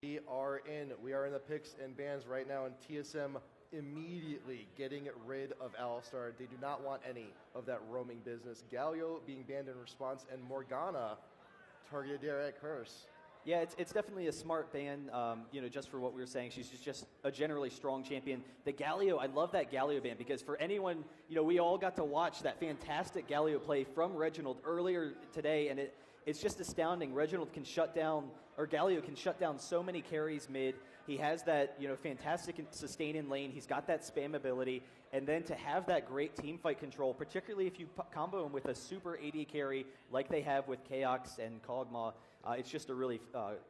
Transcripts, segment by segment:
We are in the picks and bans right now, and TSM immediately getting rid of Alistar. They do not want any of that roaming business. Galio being banned in response, and Morgana targeted there at Curse. Yeah, it's definitely a smart ban, just for what we were saying. She's just a generally strong champion. The Galio, I love that Galio ban because for anyone, we all got to watch that fantastic Galio play from Reginald earlier today, and it's just astounding. Reginald can shut down, or Galio can shut down so many carries mid. He has that, fantastic sustain in lane. He's got that spam ability. And then to have that great team fight control, particularly if you combo him with a super AD carry like they have with Chaox and Kog'Maw, it's just a really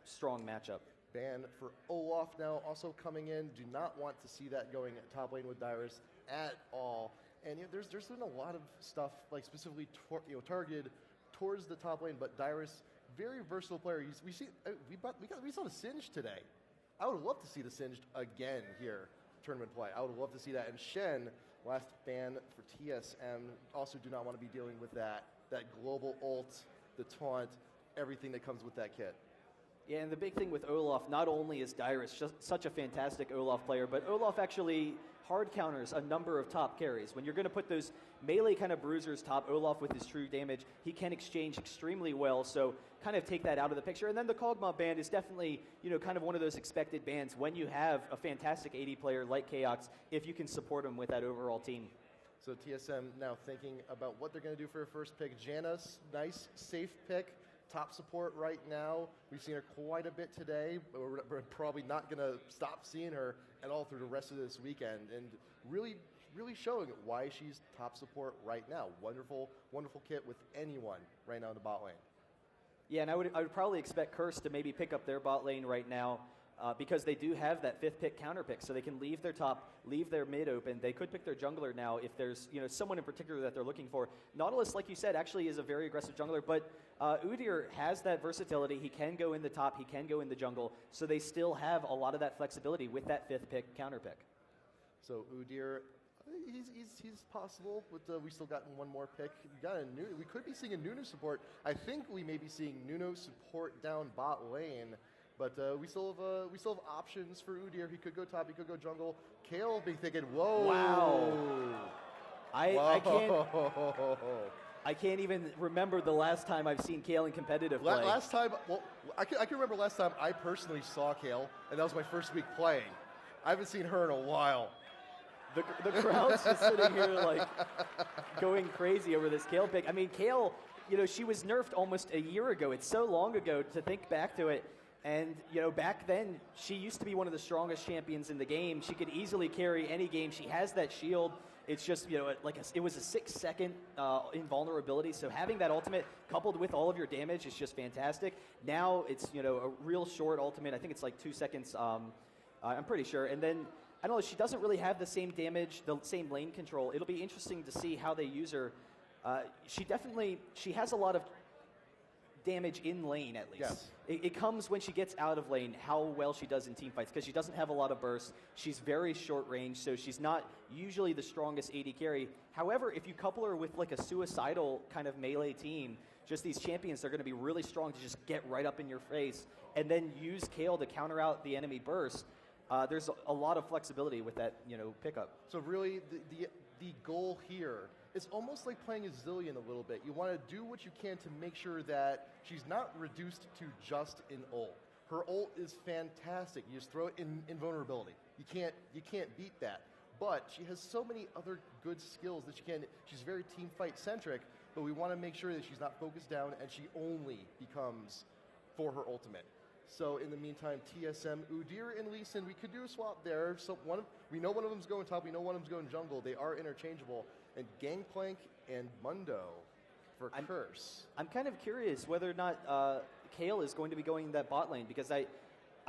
strong matchup. Ban for Olaf now also coming in. Do not want to see that going top lane with Dyrus at all. And there's been a lot of stuff like specifically targeted towards the top lane, but Dyrus, very versatile player. We saw the Singed today. I would love to see the Singed again here, tournament play. I would love to see that. And Shen, last ban for TSM, also do not want to be dealing with that global ult, the taunt, everything that comes with that kit. Yeah, and the big thing with Olaf, not only is Dyrus just such a fantastic Olaf player, but Olaf actually hard counters a number of top carries. When you're going to put those melee kind of bruisers top Olaf with his true damage, he can exchange extremely well, so kind of take that out of the picture. And then the Kog'Maw ban is definitely, kind of one of those expected bans when you have a fantastic AD player like Chaox, if you can support him with that overall team. So TSM now thinking about what they're going to do for her first pick. Janna's nice, safe pick. Top support right now. We've seen her quite a bit today, but we're probably not going to stop seeing her at all through the rest of this weekend. And really, really showing why she's top support right now. Wonderful, wonderful kit with anyone right now in the bot lane. Yeah, and I would probably expect Curse to maybe pick up their bot lane right now because they do have that 5th pick counter pick, so they can leave their top, leave their mid open. They could pick their jungler now if there's someone in particular that they're looking for. Nautilus, like you said, actually is a very aggressive jungler, but Udyr has that versatility. He can go in the top, he can go in the jungle, so they still have a lot of that flexibility with that 5th pick counter pick. So Udyr, he's possible. We still got one more pick. We could be seeing a Nuno support. I think we may be seeing Nuno support down bot lane. But we still have options for Udyr. He could go top, he could go jungle. Kale will be thinking, whoa. Wow. I can't even remember the last time I've seen Kale in competitive play. Last time, I can remember last time I personally saw Kale, and that was my first week playing. I haven't seen her in a while. The crowd's just sitting here like going crazy over this Kale pick. I mean, Kale, she was nerfed almost a year ago. It's so long ago to think back to it. And, back then, she used to be one of the strongest champions in the game. She could easily carry any game. She has that shield. It's just, it was a 6-second invulnerability. So having that ultimate coupled with all of your damage is just fantastic. Now it's, a real short ultimate. I think it's like 2 seconds, I'm pretty sure. And then, I don't know, she doesn't really have the same damage, the same lane control. It'll be interesting to see how they use her. She has a lot of damage in lane, at least. Yes. It comes when she gets out of lane, how well she does in team fights, because she doesn't have a lot of bursts. She's very short range, so she's not usually the strongest AD carry. However, if you couple her with like a suicidal kind of melee team, just these champions are going to be really strong to just get right up in your face, and then use Kale to counter out the enemy burst. There's a lot of flexibility with that, pickup. So really, the goal here, it's almost like playing a Zillion a little bit. You want to do what you can to make sure that she's not reduced to just an ult. Her ult is fantastic. You just throw it in invulnerability. You can't beat that. But she has so many other good skills that she's very team fight centric, but we want to make sure that she's not focused down and she only becomes for her ultimate. So in the meantime, TSM, Udyr and Lee Sin, we could do a swap there. So we know one of them's going top, we know one of them's going jungle. They are interchangeable. And Gangplank and Mundo for Curse. I'm kind of curious whether or not Kale is going to be going that bot lane, because I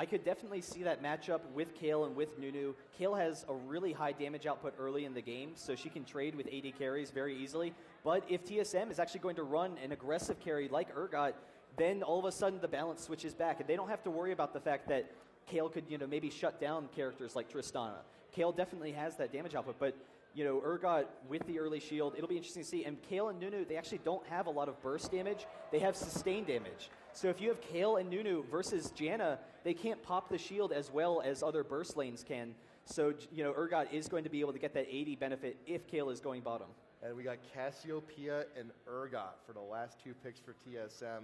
could definitely see that matchup with Kale and with Nunu. Kale has a really high damage output early in the game, so she can trade with AD carries very easily. But if TSM is actually going to run an aggressive carry like Urgot, then all of a sudden the balance switches back, and they don't have to worry about the fact that Kale could, maybe shut down characters like Tristana. Kale definitely has that damage output, but Urgot with the early shield, it'll be interesting to see. And Kayle and Nunu, they actually don't have a lot of burst damage. They have sustained damage. So if you have Kayle and Nunu versus Janna, they can't pop the shield as well as other burst lanes can. So, Urgot is going to be able to get that 80 benefit if Kayle is going bottom. And we got Cassiopeia and Urgot for the last 2 picks for TSM.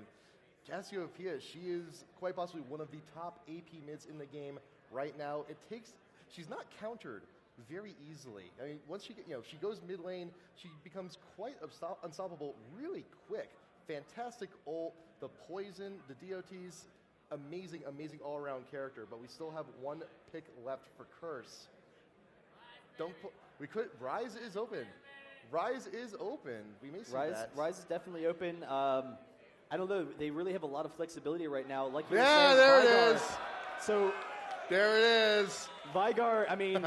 Cassiopeia, she is quite possibly one of the top AP mids in the game right now. She's not countered very easily. I mean, once she goes mid lane, she becomes quite unstoppable really quick. Fantastic ult, the poison, the DOTs, amazing all-around character. But we still have 1 pick left for Curse. Rise is open. Rise is open. We may see that. Rise is definitely open. I don't know. They really have a lot of flexibility right now. Like you were saying, there Vygar, it is. So there it is. Vygar, I mean,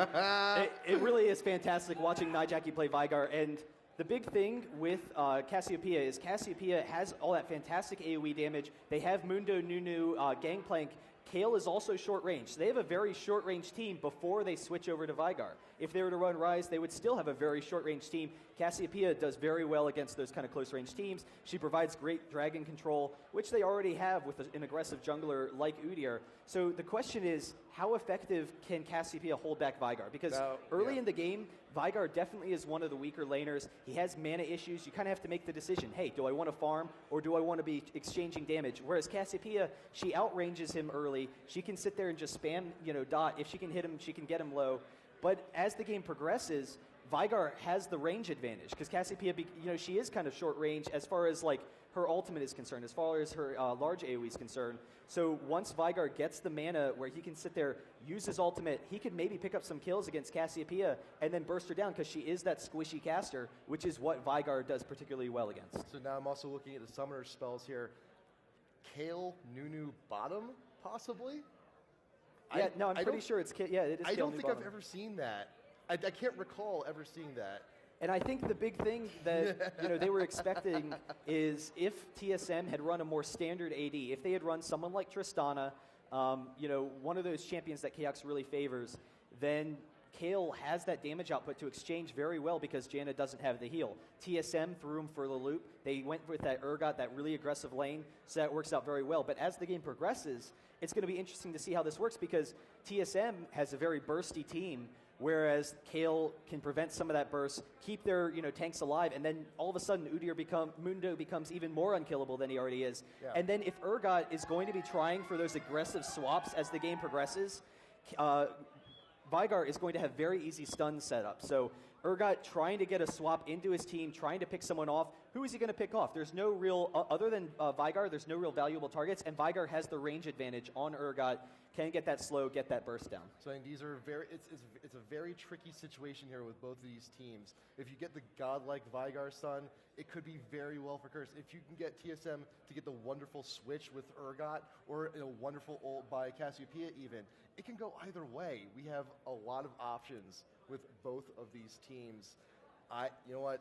it really is fantastic watching Nijaki play Vygar. And the big thing with Cassiopeia is Cassiopeia has all that fantastic AoE damage. They have Mundo, Nunu, Gangplank. Kayle is also short range. So they have a very short range team before they switch over to Vygar. If they were to run Rise, they would still have a very short range team. Cassiopeia does very well against those kind of close range teams. She provides great dragon control, which they already have with an aggressive jungler like Udyr. So the question is, how effective can Cassiopeia hold back Vygar? Because early in the game, Vygar definitely is one of the weaker laners. He has mana issues. You kind of have to make the decision, hey, do I want to farm or do I want to be exchanging damage? Whereas Cassiopeia, she outranges him early. She can sit there and just spam, dot. If she can hit him, she can get him low. But as the game progresses, Vygar has the range advantage because Cassiopeia, she is kind of short range as far as like her ultimate is concerned, as far as her large AoE is concerned. So once Vygar gets the mana where he can sit there, use his ultimate, he could maybe pick up some kills against Cassiopeia and then burst her down because she is that squishy caster, which is what Vygar does particularly well against. So now I'm also looking at the summoner spells here. Kayle, Nunu, bottom, possibly? Yeah, I'm pretty sure it's it is Kayle, I don't Nunu, think bottom. I've ever seen that. I can't recall ever seeing that. And I think the big thing that they were expecting is if TSM had run a more standard AD, if they had run someone like Tristana, one of those champions that Chaos really favors, then Kayle has that damage output to exchange very well because Janna doesn't have the heal. TSM threw him for the loop. They went with that Urgot, that really aggressive lane, so that works out very well. But as the game progresses, it's going to be interesting to see how this works because TSM has a very bursty team, whereas Kayle can prevent some of that burst, keep their tanks alive, and then all of a sudden Mundo becomes even more unkillable than he already is. Yeah. And then if Urgot is going to be trying for those aggressive swaps as the game progresses, Vygar is going to have very easy stun set up. So Urgot trying to get a swap into his team, trying to pick someone off. Who is he going to pick off? There's no real, other than Vygar, there's no real valuable targets, and Vygar has the range advantage on Urgot. Can get that slow, get that burst down. So I think these are it's a very tricky situation here with both of these teams. If you get the godlike Vygar Sun, it could be very well for Curse. If you can get TSM to get the wonderful switch with Urgot or a wonderful ult by Cassiopeia even, it can go either way. We have a lot of options with both of these teams. You know what?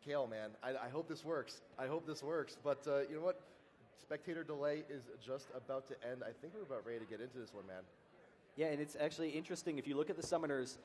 Kayle, man, I hope this works. I hope this works. But you know what? Spectator delay is just about to end. I think we're about ready to get into this one, man. Yeah, and it's actually interesting. If you look at the summoners,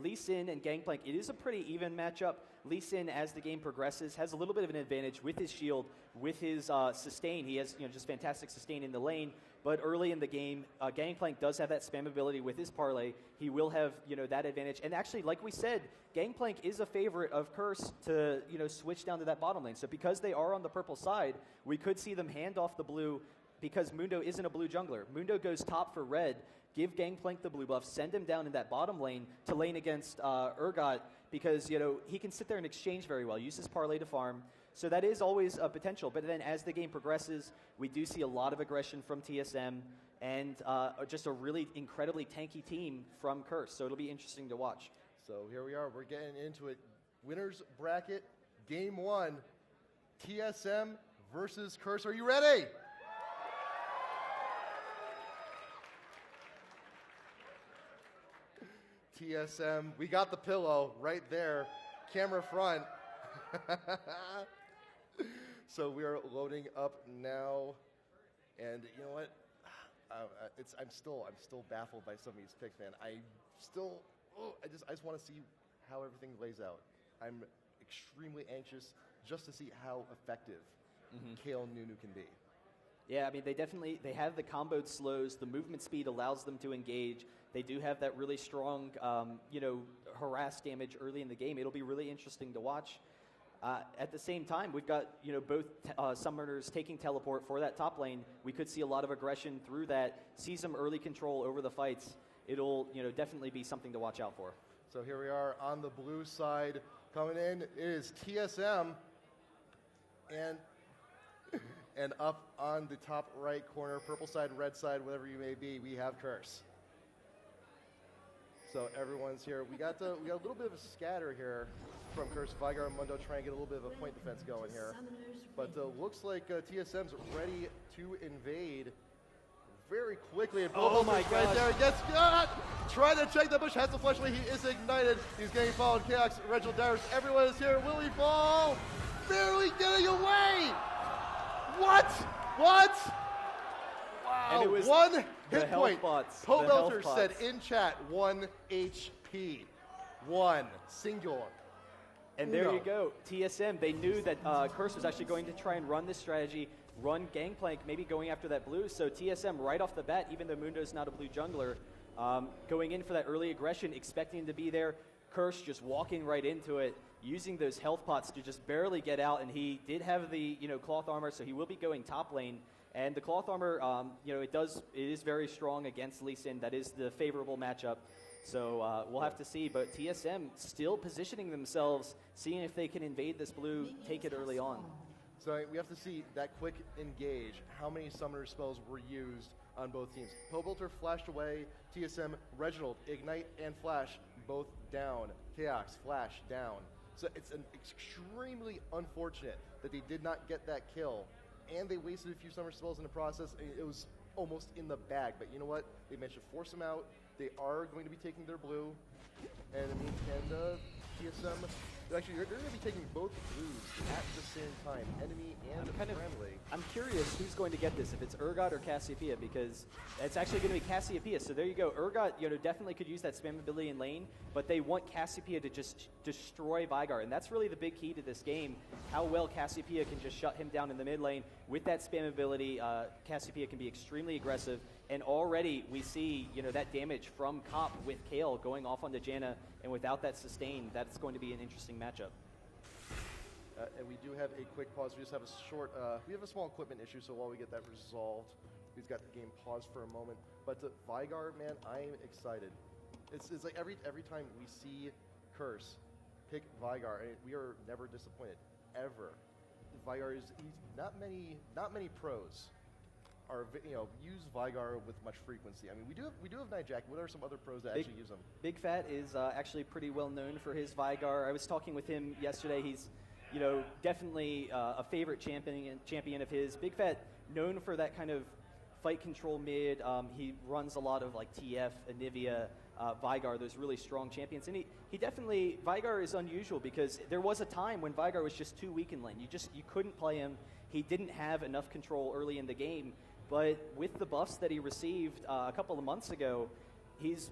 Lee Sin and Gangplank, it is a pretty even matchup. Lee Sin, as the game progresses, has a little bit of an advantage with his shield, with his sustain. He has just fantastic sustain in the lane. But early in the game, Gangplank does have that spam ability with his parlay. He will have that advantage. And actually, like we said, Gangplank is a favorite of Curse to switch down to that bottom lane. So because they are on the purple side, we could see them hand off the blue because Mundo isn't a blue jungler. Mundo goes top for red, give Gangplank the blue buff, send him down in that bottom lane to lane against Urgot because he can sit there and exchange very well, use his parlay to farm. So that is always a potential. But then as the game progresses, we do see a lot of aggression from TSM and just a really incredibly tanky team from Curse. So it'll be interesting to watch. So here we are. We're getting into it. Winners bracket, game 1. TSM versus Curse. Are you ready? TSM. We got the pillow right there. Camera front. So we are loading up now, and you know what? I'm still baffled by some of these picks, man. I still I just want to see how everything lays out. I'm extremely anxious just to see how effective Kale Nunu can be. Yeah, I mean, they have the comboed slows. The movement speed allows them to engage. They do have that really strong, harass damage early in the game. It'll be really interesting to watch. At the same time, we've got, both summoners taking teleport for that top lane. We could see a lot of aggression through that, see some early control over the fights. It'll, definitely be something to watch out for. So here we are on the blue side. Coming in is TSM. And up on the top right corner, purple side, red side, whatever you may be, we have Curse. So everyone's here. We got a little bit of a scatter here from Curse. Vigar and Mundo trying to get a little bit of a point defense going here. But looks like TSM's ready to invade very quickly. And oh my God! Right there, gets got. Trying to check the bush. Has the flashlight. He is ignited. He's getting followed. Chaos, Reginald Darius. Everyone is here. Will he fall? Barely getting away. What? Wow. And it was one hit point. Poe Belter said in chat 1 HP. 1 singular. And there you go. TSM, they knew that Curse was actually going to try and run this strategy, run Gangplank, maybe going after that blue. So TSM right off the bat, even though Mundo's not a blue jungler, going in for that early aggression, expecting him to be there. Curse just walking right into it, using those health pots to just barely get out, and he did have the cloth armor, so he will be going top lane. And the cloth armor, it is very strong against Lee Sin. That is the favorable matchup. So we'll have to see. But TSM still positioning themselves, seeing if they can invade this blue, take it early on. So we have to see that quick engage. How many summoner spells were used on both teams? Pobilter flashed away. TSM, Reginald, Ignite and Flash, both down. Chaos, Flash, down. So it's extremely unfortunate that they did not get that kill. And they wasted a few summer spells in the process. It was almost in the bag. But you know what? They managed to force them out. They are going to be taking their blue. And I mean, TSM, actually, they're going to be taking both blues at the same time, enemy and friendly. I'm curious who's going to get this, if it's Urgot or Cassiopeia, because it's actually going to be Cassiopeia. So there you go. Urgot, definitely could use that spam ability in lane, but they want Cassiopeia to just destroy Vigar, and that's really the big key to this game. How well Cassiopeia can just shut him down in the mid lane with that spam ability. Cassiopeia can be extremely aggressive, and already we see that damage from Cop with Kale going off onto Janna, and without that sustain, that's going to be an interesting matchup. And we do have a quick pause. We just have a short, we have a small equipment issue, so while we get that resolved, we've got the game paused for a moment. But Vigar, man, I'm excited. It's like every time we see Curse pick Vigar, we are never disappointed, ever. Vigar he's not many pros are use Vigar with much frequency. I mean, we do have Nightjack. What are some other pros that actually use him? Big Fat is actually pretty well known for his Vigar. I was talking with him yesterday. He's definitely a favorite champion of his. Big Fat, known for that kind of fight control mid. He runs a lot of like TF, Anivia, Vigar, those really strong champions. And he definitely, Vigar is unusual because there was a time when Vigar was just too weak in lane. You couldn't play him. He didn't have enough control early in the game. But with the buffs that he received a couple of months ago, he's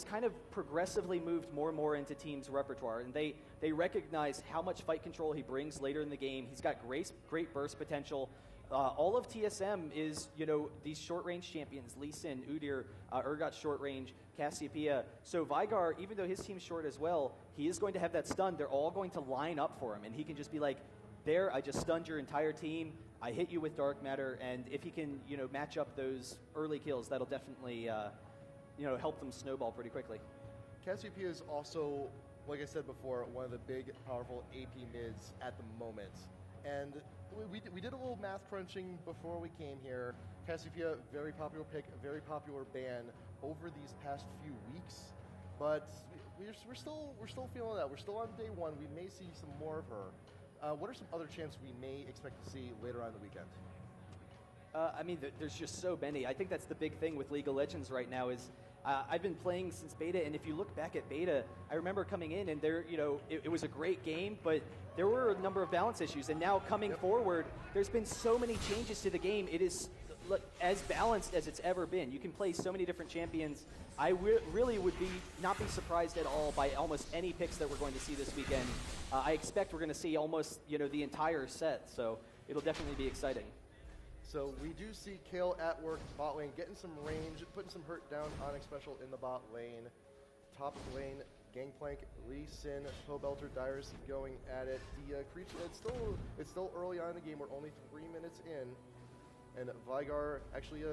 kind of progressively moved more and more into teams' repertoire, and they recognize how much fight control he brings later in the game. He's got great burst potential. All of TSM is, these short-range champions, Lee Sin, Udyr, Urgot short-range, Cassiopeia. So Vigar, even though his team's short as well, he is going to have that stun. They're all going to line up for him, and he can just be like, there, I just stunned your entire team. I hit you with Dark Matter, and if he can, match up those early kills, that'll definitely, help them snowball pretty quickly. Cassiopeia is also, like I said before, one of the big, powerful AP mids at the moment. And we did a little math crunching before we came here. Cassiopeia, very popular pick, a very popular ban over these past few weeks. But we're still feeling that. We're still on day one. We may see some more of her. What are some other champs we may expect to see later on in the weekend? I mean, there's just so many. I think that's the big thing with League of Legends right now is I've been playing since beta, and if you look back at beta, I remember coming in and there, it was a great game, but there were a number of balance issues. And now coming forward, there's been so many changes to the game. It is look, as balanced as it's ever been. You can play so many different champions. I really would not be surprised at all by almost any picks that we're going to see this weekend. I expect we're going to see almost the entire set, so it'll definitely be exciting. So we do see Kale at work bot lane, getting some range, putting some hurt down Onyx Special in the bot lane. Top lane, Gangplank, Lee Sin, Pobelter, Dyrus going at it. The creature, it's still early on in the game. We're only 3 minutes in, and Vigar actually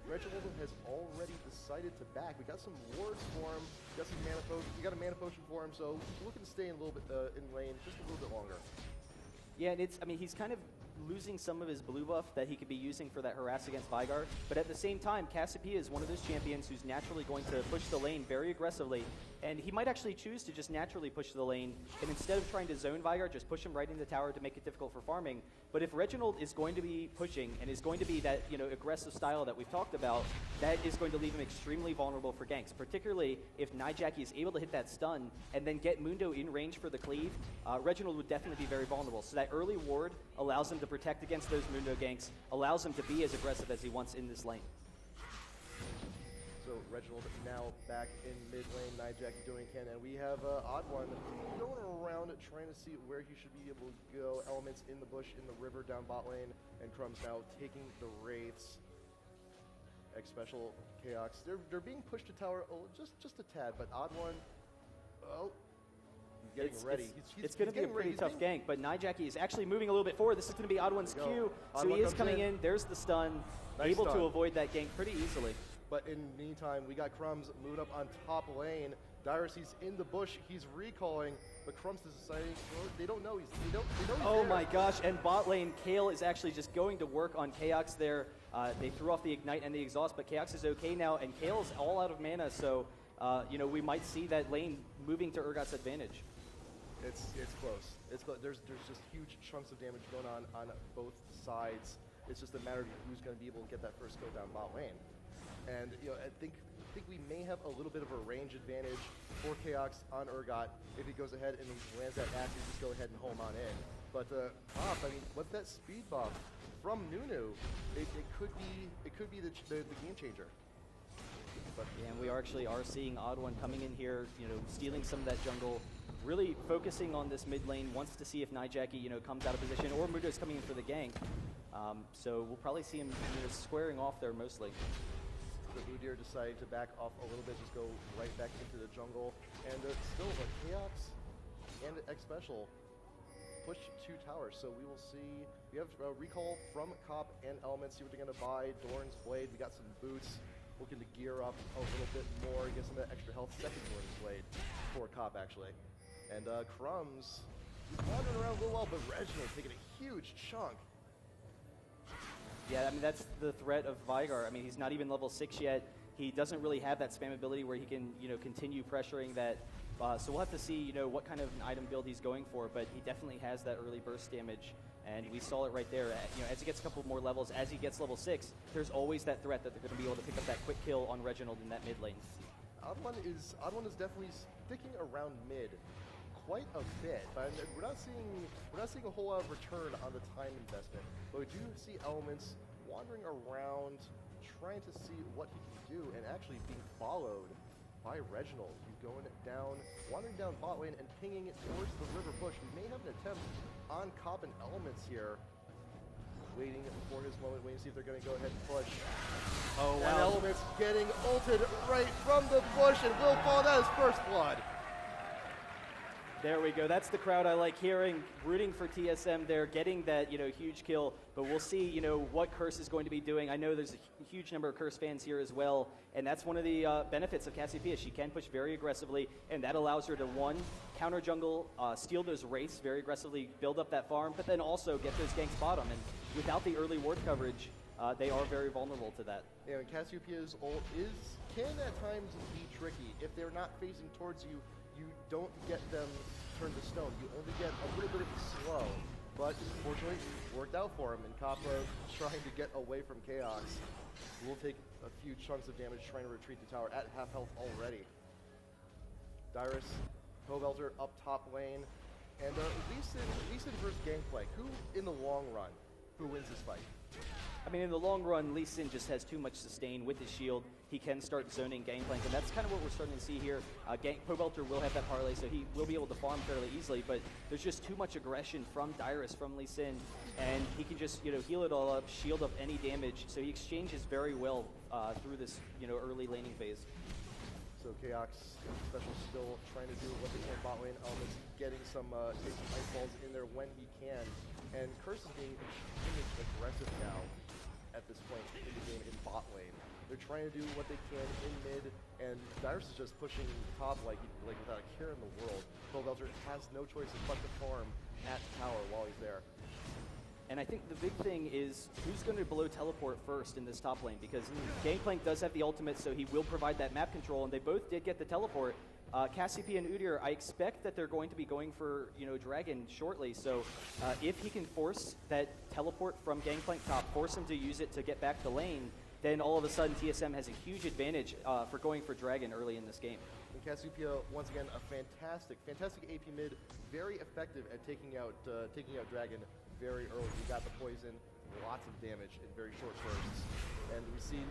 Reginald has already decided to back. We got some wards for him. We got some mana potion. We got a mana potion for him, so looking to stay in a little bit in lane just a little bit longer. Yeah, and he's kind of losing some of his blue buff that he could be using for that harass against Vigar, but at the same time, Cassiopeia is one of those champions who's naturally going to push the lane very aggressively, and he might actually choose to just naturally push the lane, and instead of trying to zone Vigar, just push him right in the tower to make it difficult for farming. But if Reginald is going to be pushing and is going to be that aggressive style that we've talked about, that is going to leave him extremely vulnerable for ganks, particularly if Nijaki is able to hit that stun and then get Mundo in range for the cleave. Reginald would definitely be very vulnerable. So that early ward allows him to protect against those Mundo ganks, allows him to be as aggressive as he wants in this lane. So Reginald now back in mid lane, Nijaki doing can, and we have Odd One going around trying to see where he should be able to go. Elements in the bush, in the river, down bot lane, and Crumbs now taking the Wraiths. X Special, Chaos, they're being pushed to tower just a tad, but Odd One, he's getting ready. It's going to be a pretty tough gank, but Nijaki is actually moving a little bit forward. This is going to be Odd One's Q, so he is coming in. There's the stun, able to avoid that gank pretty easily. But in the meantime, we got Crumbs moving up on top lane. Dyrus, he's in the bush. He's recalling, but Crumbs is deciding they don't know he's Oh there. my gosh! And bot lane, Kale is actually just going to work on Chaos there. They threw off the ignite and the exhaust, but Chaos is okay now, and Kale's all out of mana. So we might see that lane moving to Urgot's advantage. It's close. It's close. There's just huge chunks of damage going on both sides. It's just a matter of who's going to be able to get that first kill down bot lane. And I think we may have a little bit of a range advantage for Chaos on Urgot if he goes ahead and he lands that axe. You just go ahead and home on in. But Pop, I mean, with that speed buff from Nunu, it could be the game changer. But yeah, and we are seeing Odd One coming in here, stealing some of that jungle, really focusing on this mid lane. Wants to see if Nijaki comes out of position, or Mundo's coming in for the gank. So we'll probably see him squaring off there mostly. The Udyr decided to back off a little bit, just go right back into the jungle, and still the Chaos and X Special push 2 towers. So we will see. We have a recall from Cop and Elements. See what they're going to buy. Doran's Blade. We got some boots. Looking to gear up a little bit more, get some of that extra health. Second Doran's Blade for Cop actually, and Crumbs wandering around a little while, but Reginald taking a huge chunk. Yeah, I mean, that's the threat of Vigar. I mean, he's not even level 6 yet. He doesn't really have that spam ability where he can, continue pressuring that. So we'll have to see, what kind of an item build he's going for, but he definitely has that early burst damage. And we saw it right there. As he gets a couple more levels, as he gets level 6, there's always that threat that they're going to be able to pick up that quick kill on Reginald in that mid lane. Odd One is definitely sticking around mid quite a bit, but we're not seeing a whole lot of return on the time investment. But we do see Elements wandering around, trying to see what he can do, and actually being followed by Reginald. He's going down, wandering down bot lane and pinging it towards the river bush. We may have an attempt on Cop and Elements here. Waiting for his moment, waiting to see if they're going to go ahead and push. Oh, wow. And Elements getting ulted right from the bush, and will fall. That is first blood. There we go. That's the crowd I like hearing, rooting for TSM there, getting that, huge kill. But we'll see, what Curse is going to be doing. I know there's a huge number of Curse fans here as well, and that's one of the benefits of Cassiopeia. She can push very aggressively, and that allows her to, one, counter jungle, steal those wraiths very aggressively, build up that farm, but then also get those ganks bottom. And without the early ward coverage, they are very vulnerable to that. Yeah, and Cassiopeia's ult can at times be tricky. If they're not facing towards you, you don't get them turned to stone. You only get a little bit of a slow. But fortunately, worked out for him. And Kappa trying to get away from Chaos. Will take a few chunks of damage trying to retreat the tower at half health already. Dyrus, Pobelter up top lane. And Lee Sin versus Gangplank. Who, in the long run, who wins this fight? I mean, in the long run, Lee Sin just has too much sustain with his shield. He can start zoning Gangplank, and that's kind of what we're starting to see here. Pobelter will have that parlay, so he will be able to farm fairly easily, but there's just too much aggression from Dyrus, from Lee Sin, and he can just, heal it all up, shield up any damage, so he exchanges very well through this, early laning phase. So Chaos Special still trying to do what they can bot lane. Elements getting some ice balls in there when he can. And Curse is being extremely aggressive now at this point in the game in bot lane. They're trying to do what they can in mid, and Dyrus is just pushing top like without a care in the world. Pobelter has no choice but to farm at tower while he's there. And I think the big thing is who's going to below teleport first in this top lane, because Gangplank does have the ultimate, so he will provide that map control, and they both did get the teleport. Cassiopeia and Udyr, I expect that they're going to be going for Dragon shortly, so if he can force that teleport from Gangplank top, force him to use it to get back to lane, then all of a sudden TSM has a huge advantage for going for Dragon early in this game. And Cassiopeia, once again, a fantastic AP mid, very effective at taking out Dragon very early. We got the poison, lots of damage in very short bursts. And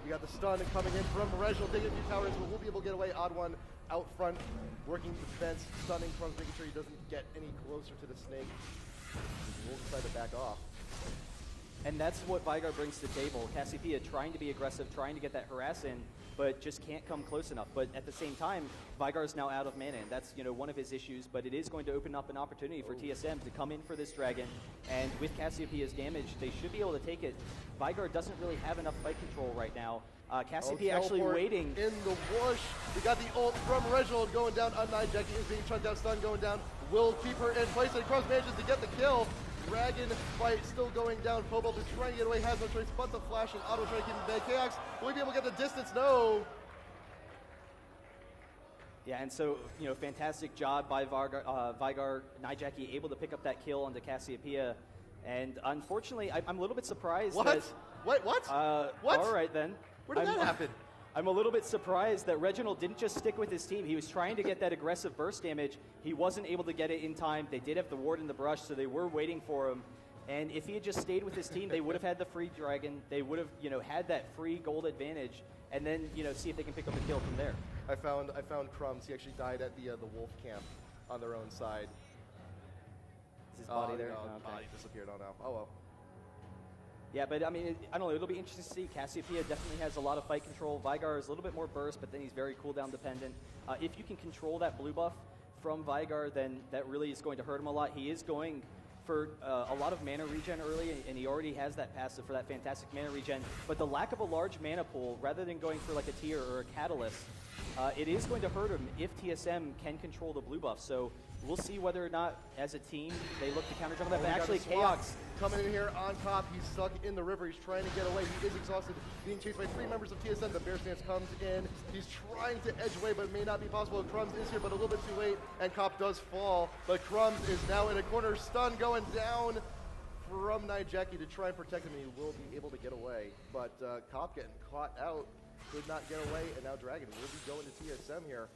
we got the stun coming in from Reginald, taking a few towers, but we'll be able to get away. Odd One out front, working defense, stunning Crumbs, making sure he doesn't get any closer to the snake. We'll decide to back off. And that's what Veigar brings to the table. Cassiopeia trying to be aggressive, trying to get that harass in, but just can't come close enough. But at the same time, Veigar is now out of mana, and that's one of his issues. But it is going to open up an opportunity for TSM to come in for this Dragon. And with Cassiopeia's damage, they should be able to take it. Veigar doesn't really have enough fight control right now. Cassiopeia actually waiting. In the bush. We got the ult from Reginald going down. Jackie is being chunked out, stun going down. Will keep her in place, and Crumbs manages to get the kill. Dragon fight still going down. Pobelter trying to get away, has no choice but the flash, and Otto trying to keep him back. Chaos, will he be able to get the distance? No. Yeah, and so, fantastic job by Veigar. Nijaki able to pick up that kill onto Cassiopeia. And unfortunately, I'm a little bit surprised. What? What? What? All right, then. Where did that happen? I'm a little bit surprised that Reginald didn't just stick with his team. He was trying to get that aggressive burst damage. He wasn't able to get it in time. They did have the ward in the brush, so they were waiting for him. And if he had just stayed with his team, they would have had the free Dragon. They would have, had that free gold advantage, and then, see if they can pick up a kill from there. I found Crumbs. He actually died at the wolf camp on their own side. Is his body there? No, okay. body disappeared. Oh no. Oh well. Yeah, but I mean, I don't know. It'll be interesting to see. Cassiopeia definitely has a lot of fight control. Veigar is a little bit more burst, but then he's very cooldown dependent. If you can control that blue buff from Veigar, then that really is going to hurt him a lot. He is going for a lot of mana regen early, and he already has that passive for that fantastic mana regen. But the lack of a large mana pool, rather than going for like a tier or a catalyst, it is going to hurt him if TSM can control the blue buff. So we'll see whether or not, as a team, they look to counter jump that. But actually, Chaos coming in here on top. He's stuck in the river. He's trying to get away. He is exhausted, being chased by 3 members of TSM. The bear stance comes in. He's trying to edge away, but it may not be possible. Crumbs is here, but a little bit too late, and Cop does fall. But Crumbs is now in a corner. Stun going down from Nijaki to try and protect him, and he will be able to get away. But Cop getting caught out. Did not get away, and now Dragon will be going to TSM here.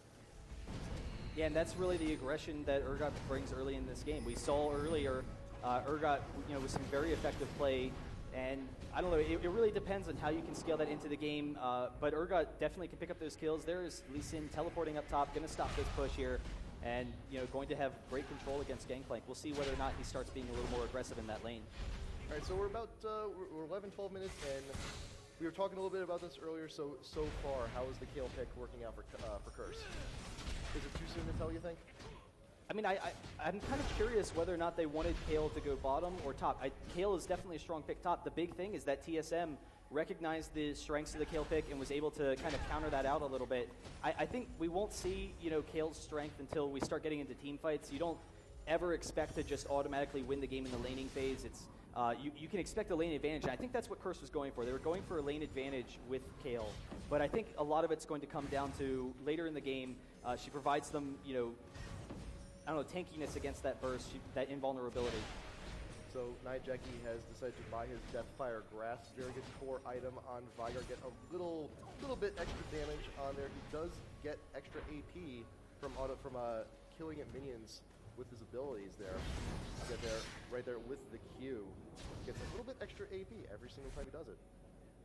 Yeah, and that's really the aggression that Urgot brings early in this game. We saw earlier Urgot, with some very effective play, and I don't know, it really depends on how you can scale that into the game, but Urgot definitely can pick up those kills. There's Lee Sin teleporting up top, going to stop this push here, and going to have great control against Gangplank. We'll see whether or not he starts being a little more aggressive in that lane. All right, so we're about we're 11, 12 minutes in. We were talking a little bit about this earlier. So far, how is the Kayle pick working out for Curse? Is it too soon to tell, you think? I mean, I'm kind of curious whether or not they wanted Kayle to go bottom or top. Kayle is definitely a strong pick top. The big thing is that TSM recognized the strengths of the Kayle pick and was able to kind of counter that out a little bit. I think we won't see, Kayle's strength until we start getting into team fights. You don't ever expect to just automatically win the game in the laning phase. It's you can expect a lane advantage, and I think that's what Curse was going for. They were going for a lane advantage with Kayle, but I think a lot of it's going to come down to later in the game. She provides them, I don't know, tankiness against that burst, that invulnerability. So Nijaki has decided to buy his Deathfire Grasp. Very good core item on Veigar. Get a little bit extra damage on there. He does get extra AP from killing at minions with his abilities there. Get there, right there with the Q. Gets a little bit extra AP every single time he does it.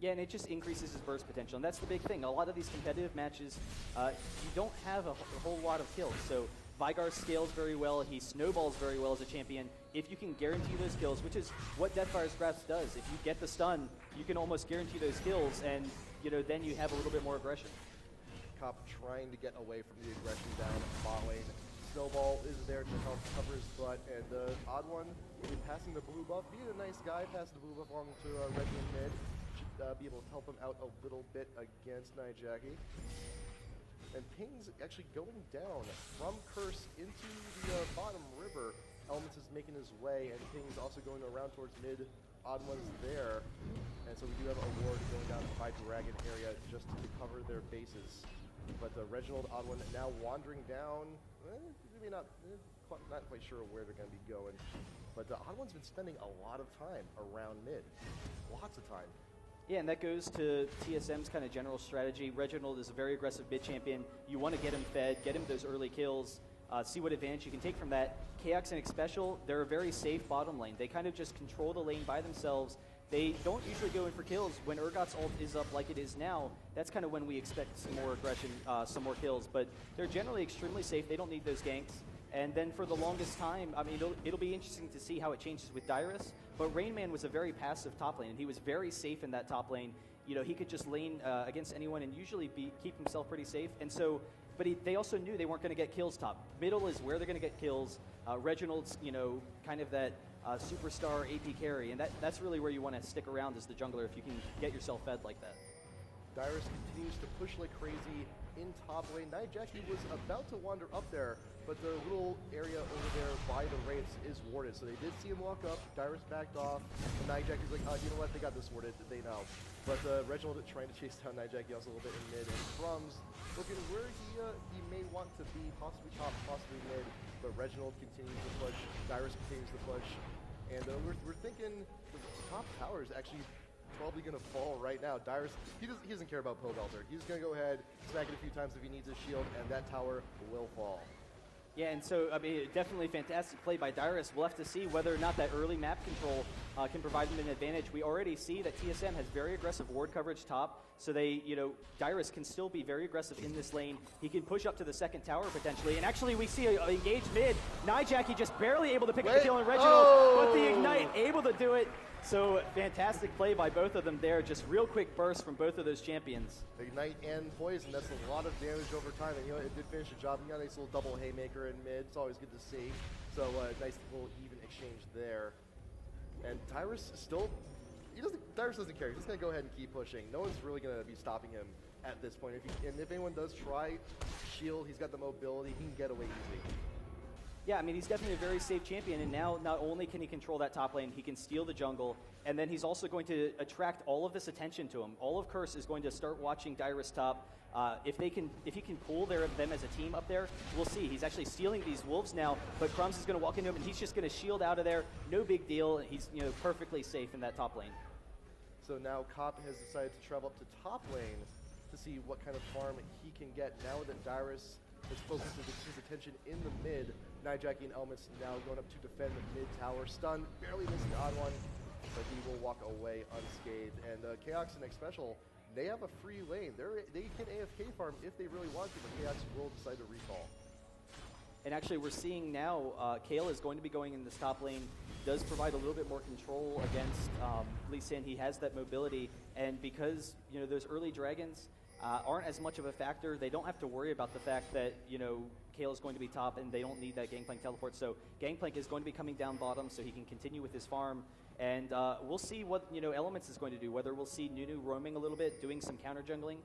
Yeah, and it just increases his burst potential, and that's the big thing. A lot of these competitive matches, you don't have a whole lot of kills, so Vigar scales very well, he snowballs very well as a champion. If you can guarantee those kills, which is what Deathfire's Grasp does, if you get the stun, you can almost guarantee those kills, and then you have a little bit more aggression. Cop trying to get away from the aggression down bot lane. Snowball is there to help cover his butt, and Odd One will be passing the blue buff. Being a nice guy, passing the blue buff along to Reggie in mid. Should be able to help him out a little bit against Nijaki. And Ping's actually going down from Curse into the bottom river. Elements is making his way, and Ping's also going around towards mid. Odd One's there. And so we do have a ward going down by Dragon area just to cover their bases. But Reginald, Odd One now wandering down. Maybe not quite sure where they're going to be going. But Odd One's been spending a lot of time around mid. Lots of time. Yeah, and that goes to TSM's kind of general strategy. Reginald is a very aggressive mid champion. You want to get him fed, get him those early kills, see what advantage you can take from that. KX and Xpecial, they're a very safe bottom lane. They kind of just control the lane by themselves. They don't usually go in for kills. When Urgot's ult is up like it is now, that's kind of when we expect some more aggression, some more kills. But they're generally extremely safe. They don't need those ganks. And then for the longest time, I mean, it'll be interesting to see how it changes with Dyrus. But Rainman was a very passive top lane, and he was very safe in that top lane. He could just lane against anyone and usually keep himself pretty safe. And so, but they also knew they weren't going to get kills top. Middle is where they're going to get kills. Reginald's, kind of that superstar AP carry, and that's really where you want to stick around as the jungler if you can get yourself fed like that. Dyrus continues to push like crazy in top lane. Nijaki was about to wander up there, but the little area over there by the Wraiths is warded. So they did see him walk up, Dyrus backed off, and Nijaki's like, you know what, they got this warded, they know. But Reginald trying to chase down Nijaki also a little bit in mid, and Crumbs looking where he may want to be, possibly top, possibly mid, but Reginald continues to push, Dyrus continues to push, and we're thinking the top tower is actually probably going to fall right now. Dyrus, he doesn't care about Pobelter. He's going to go ahead, smack it a few times if he needs his shield, and that tower will fall. Yeah, and so, I mean, definitely fantastic play by Dyrus. We'll have to see whether or not that early map control can provide them an advantage. We already see that TSM has very aggressive ward coverage top, so Dyrus can still be very aggressive in this lane. He can push up to the second tower potentially, and actually we see a engaged mid. Nijaki just barely able to pick up the kill on Reginald, but the Ignite able to do it. So fantastic play by both of them there. Just real quick burst from both of those champions. Ignite and Poison, that's a lot of damage over time. And it did finish the job. You got a nice little double haymaker in mid. It's always good to see. So nice little even exchange there. And Dyrus still, Dyrus doesn't care. He's just going to go ahead and keep pushing. No one's really going to be stopping him at this point. If anyone does try shield, he's got the mobility. He can get away easy. Yeah, I mean, he's definitely a very safe champion, and now not only can he control that top lane, he can steal the jungle, and then he's also going to attract all of this attention to him. All of Curse is going to start watching Dyrus top. If he can pull them as a team up there, we'll see. He's actually stealing these wolves now, but Crumbs is going to walk into him, and he's just going to shield out of there. No big deal. He's perfectly safe in that top lane. So now Cop has decided to travel up to top lane to see what kind of farm he can get. Now that Dyrus is focused his attention in the mid, Nijaki and Elements now going up to defend the mid tower. Stun, barely missing the Odd One, but he will walk away unscathed. And Chaos and Xpecial, they have a free lane. They can AFK farm if they really want to, but Chaos will decide to recall. And actually, we're seeing now, Kale is going to be going in this top lane. Does provide a little bit more control against Lee Sin. He has that mobility, and because those early dragons aren't as much of a factor, they don't have to worry about the fact that Kale is going to be top, and they don't need that Gangplank teleport. So Gangplank is going to be coming down bottom, so he can continue with his farm. And we'll see what Elements is going to do. Whether we'll see Nunu roaming a little bit, doing some counter jungling.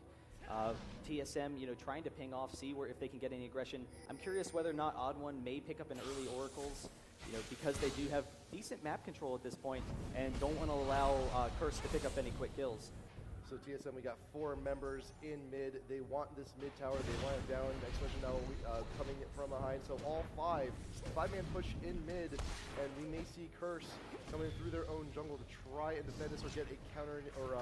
TSM, trying to ping off, see if they can get any aggression. I'm curious whether or not Odd One may pick up an early Oracles, because they do have decent map control at this point, and don't want to allow Curse to pick up any quick kills. So TSM, we got 4 members in mid. They want this mid tower. They want it down. Xpecial now coming from behind. So all 5-man push in mid, and we may see Curse coming through their own jungle to try and defend this or get a counter or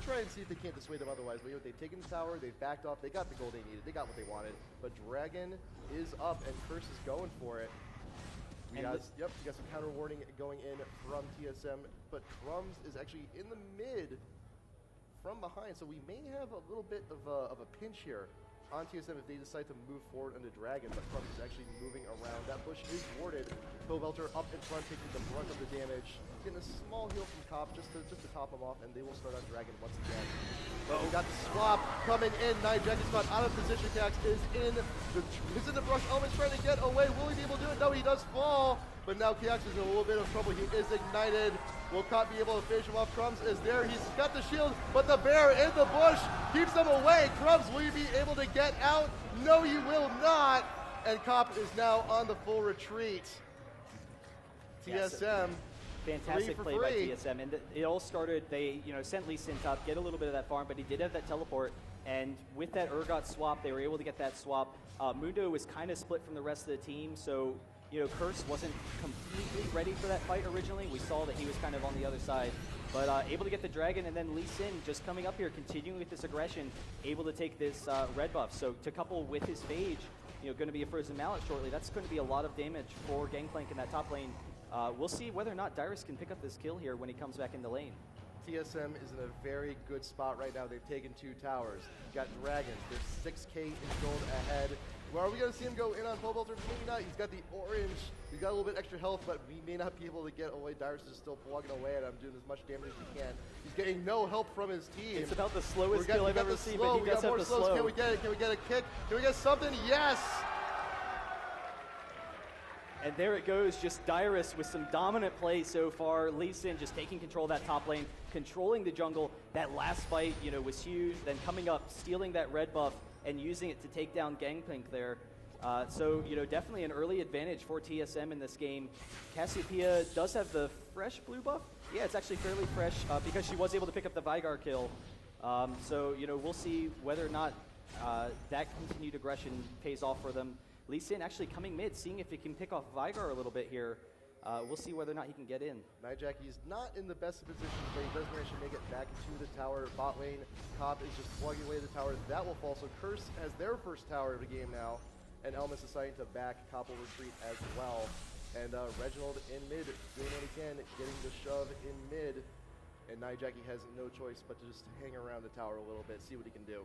try and see if they can't dissuade them otherwise. But they've taken the tower. They've backed off. They got the gold they needed. They got what they wanted. But Dragon is up, and Curse is going for it. We got some counter warning going in from TSM, but Crumbs is actually in the mid from behind, so we may have a little bit of a pinch here on TSM if they decide to move forward on the Dragon, but Crumbs is actually moving around. That bush is warded. Belter up in front, taking the brunt of the damage. Getting a small heal from Cop just to top him off, and they will start on Dragon once again. But we got the swap coming in. Jackie's spot out of position. Kax is in the brush. Element's trying to get away. Will he be able to do it? No, he does fall. But now Kax is in a little bit of trouble. He is ignited. Will Cop be able to finish him off? Crumbs is there. He's got the shield, but the bear in the bush keeps them away. Crumbs, will you be able to get out? No, you will not. And Cop is now on the full retreat. TSM. Fantastic play by TSM, and it all started. They, sent Lee Sin top, get a little bit of that farm, but he did have that teleport, and with that Urgot swap, they were able to get that swap. Mundo was kind of split from the rest of the team, so Curse wasn't completely ready for that fight originally. We saw that he was kind of on the other side, but able to get the Dragon, and then Lee Sin just coming up here, continuing with this aggression, able to take this red buff. So to couple with his Phage, going to be a Frozen Mallet shortly, that's going to be a lot of damage for Gangplank in that top lane. We'll see whether or not Dyrus can pick up this kill here when he comes back in the lane. TSM is in a very good spot right now. They've taken 2 towers. Got Dragons. They're 6k in gold ahead. Well, are we going to see him go in on Belter? Maybe not. He's got the orange. He's got a little bit extra health, but we may not be able to get away. Dyrus is still plugging away at him, doing as much damage as he can. He's getting no help from his team. It's about the slowest kill I've ever seen, but he does have the slow. Can we get it? Can we get a kick? Can we get something? Yes! And there it goes, just Dyrus with some dominant play so far. Lee Sin just taking control of that top lane, controlling the jungle. That last fight, was huge. Then coming up, stealing that red buff and using it to take down Gangplank there. So, definitely an early advantage for TSM in this game. Cassiopeia does have the fresh blue buff. Yeah, it's actually fairly fresh because she was able to pick up the Vigar kill. So, we'll see whether or not that continued aggression pays off for them. Lee Sin actually coming mid, seeing if he can pick off Vigar a little bit here. We'll see whether or not he can get in. Jackie's not in the best of positions, but he does manage to make it back into the tower. Bot lane, Cop is just plugging away the tower. That will fall. So Curse has their first tower of the game now, and Element's deciding to back. Cop will retreat as well. And Reginald in mid, doing what he can, getting the shove in mid. And Jackie has no choice but to just hang around the tower a little bit, see what he can do.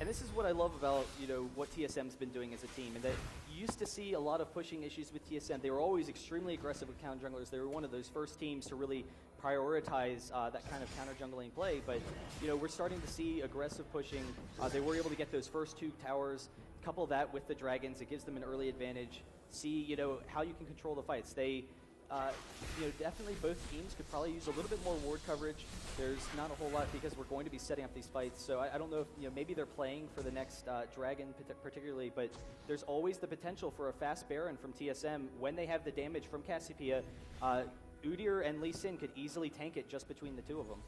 And this is what I love about, what TSM's been doing as a team, and that you used to see a lot of pushing issues with TSM. They were always extremely aggressive with counter junglers. They were one of those first teams to really prioritize that kind of counter jungling play, but, we're starting to see aggressive pushing. They were able to get those first 2 towers, couple that with the Dragons. It gives them an early advantage. See, how you can control the fights. They, definitely both teams could probably use a little bit more ward coverage. There's not a whole lot because we're going to be setting up these fights. So I don't know if, maybe they're playing for the next Dragon particularly, but there's always the potential for a fast Baron from TSM when they have the damage from Cassiopeia. Udyr and Lee Sin could easily tank it just between the 2 of them.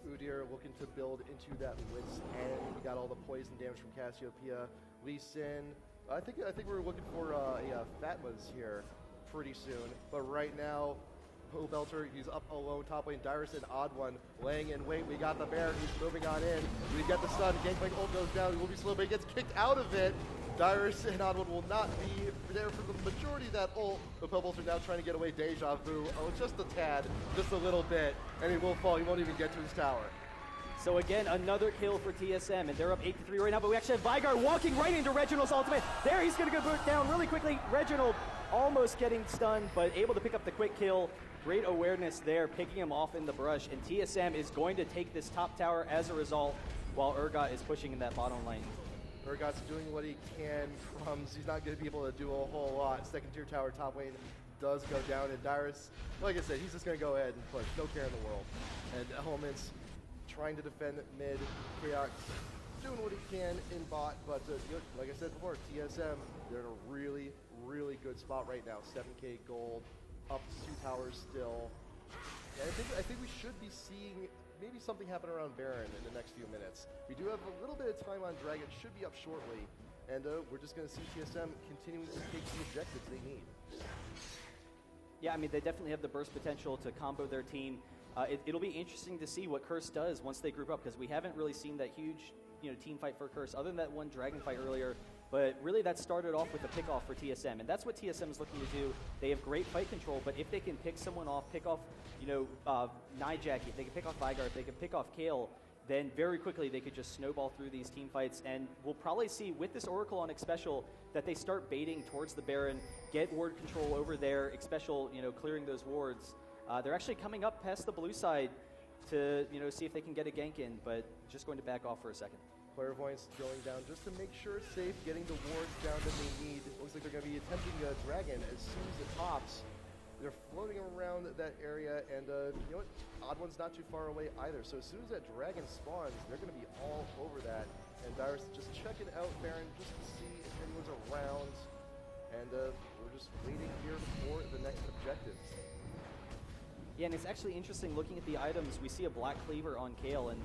Udyr looking to build into that Wit's End. We got all the poison damage from Cassiopeia. Lee Sin, I think we're looking for a Fatmas here pretty soon, but right now, Belter, he's up alone, top lane, Dyrus and Odd One laying in wait. We got the bear, he's moving on in. We get the stun, Gangplank ult goes down, he will be slow, but he gets kicked out of it. Dyrus and Odd One will not be there for the majority of that ult, but Belter now trying to get away. Deja Vu, just a tad, just a little bit, and he will fall, he won't even get to his tower. So again, another kill for TSM, and they're up 8-3 right now, but we actually have Vigar walking right into Reginald's ultimate. There, he's going to go down really quickly. Reginald almost getting stunned, but able to pick up the quick kill. Great awareness there, picking him off in the brush, and TSM is going to take this top tower as a result, while Urgot is pushing in that bottom lane. Urgot's doing what he can. Crumbs, he's not going to be able to do a whole lot. Second tier tower, top lane does go down, and Dyrus, like I said, he's just going to go ahead and push. No care in the world. And Elements trying to defend mid. Chaos doing what he can in bot, but like I said before, TSM, they're in a really, really good spot right now. 7k gold, up 2 towers still. And I think we should be seeing maybe something happen around Baron in the next few minutes. We do have a little bit of time on Dragon, should be up shortly, and we're just going to see TSM continuing to take the objectives they need. Yeah, I mean, they definitely have the burst potential to combo their team. It'll be interesting to see what Curse does once they group up, because we haven't really seen that huge team fight for Curse, other than that one Dragon fight earlier. But really, that started off with a pickoff for TSM, and that's what TSM is looking to do. They have great fight control, but if they can pick someone off, pick off, Nijaki, if they can pick off Vigar, if they can pick off Kale, then very quickly they could just snowball through these team fights. And we'll probably see with this Oracle on Xpecial that they start baiting towards the Baron, get ward control over there, Xpecial, clearing those wards. They're actually coming up past the blue side to, see if they can get a gank in, but just going to back off for a second. Clairvoyance going down just to make sure it's safe, getting the wards down that they need. It looks like they're going to be attempting a Dragon as soon as it pops. They're floating around that area, and you know what? Odd One's not too far away either. So as soon as that Dragon spawns, they're going to be all over that. And Dyrus just checking out Baron just to see if anyone's around. And we're just waiting here for the next objective. Yeah, and it's actually interesting looking at the items. We see a Black Cleaver on Kale, and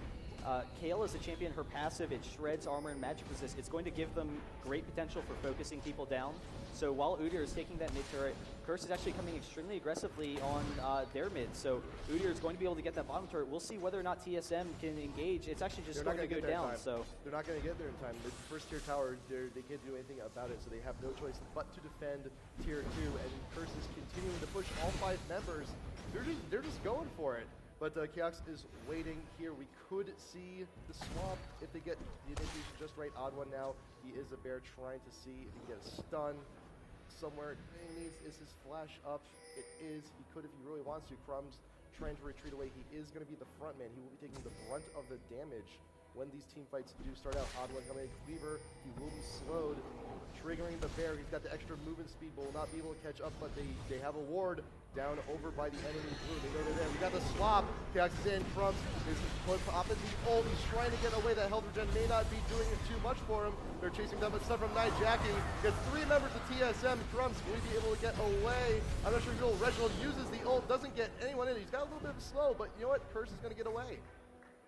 Kale is a champion. Her passive, it shreds armor and magic resist. It's going to give them great potential for focusing people down. So while Udyr is taking that mid turret, Curse is actually coming extremely aggressively on their mid. So Udyr is going to be able to get that bottom turret. We'll see whether or not TSM can engage. It's actually just starting to go down. So they're not going to get there in time. The first tier tower, they can't do anything about it, so they have no choice but to defend tier 2. And Curse is continuing to push all 5 members. They're just going for it. But Kiox is waiting here. We could see the swap if they get the initiation just right. Odd One now. He is a bear trying to see if he can get a stun somewhere. He needs is his flash up. It is. He could if he really wants to. Crumbs trying to retreat away. He is going to be the front man. He will be taking the brunt of the damage when these team fights do start out. Odd One coming in. Cleaver. He will be slowed. Triggering the bear. He's got the extra movement speed, but will not be able to catch up. But they have a ward down over by the enemy blue. They go to there. We got the swap. Kiox is in. Crumbs is opposite the ult. He's trying to get away. That health regen may not be doing it too much for him. They're chasing down, but stuff from Nijaki. Gets 3 members of TSM. Crumbs will be able to get away. I'm not sure if Reginald uses the ult. Doesn't get anyone in. He's got a little bit of slow, but you know what? Curse is going to get away.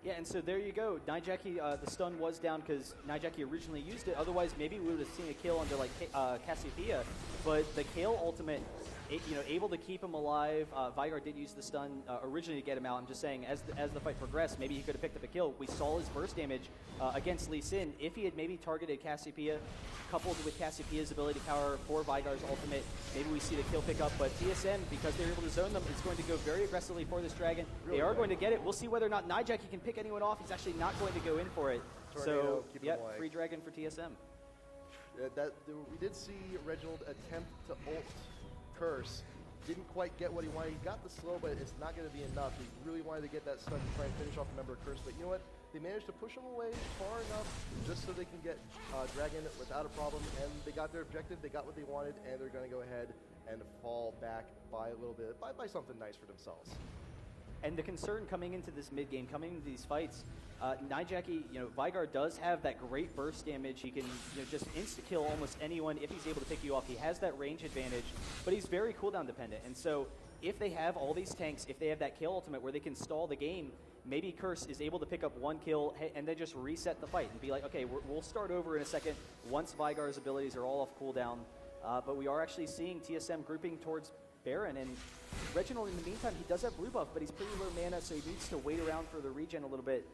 Yeah, and so there you go. Nijaki, the stun was down because Nijaki originally used it. Otherwise, maybe we would have seen a kill under like Cassiopeia. But the Kale ultimate, able to keep him alive. Vigar did use the stun originally to get him out. I'm just saying, as the fight progressed, maybe he could have picked up a kill. We saw his burst damage against Lee Sin. If he had maybe targeted Cassiopeia, coupled with Cassiopeia's ability power for Vigar's ultimate, maybe we see the kill pick up. But TSM, because they're able to zone them, is going to go very aggressively for this Dragon. Really they are going to get it. We'll see whether or not Nijaki can pick anyone off. He's actually not going to go in for it. Tornado, so, yep, free Dragon for TSM. We did see Reginald attempt to ult Curse. Didn't quite get what he wanted. He got the slow, but it's not going to be enough. He really wanted to get that stun to try and finish off the member Curse. But you know what? They managed to push him away far enough just so they can get Dragon without a problem. And they got their objective. They got what they wanted, and they're going to go ahead and fall back by a little bit, by something nice for themselves. And the concern coming into this mid game, coming into these fights, Nijaki, Vigar does have that great burst damage. He can just insta-kill almost anyone if he's able to pick you off. He has that range advantage, but he's very cooldown dependent. And so if they have all these tanks, if they have that kill ultimate where they can stall the game, maybe Curse is able to pick up 1 kill and then just reset the fight and be like, okay, we'll start over in a second once Vigar's abilities are all off cooldown. But we are actually seeing TSM grouping towards Baron, and Reginald, in the meantime, he does have blue buff, but he's pretty low mana, so he needs to wait around for the regen a little bit.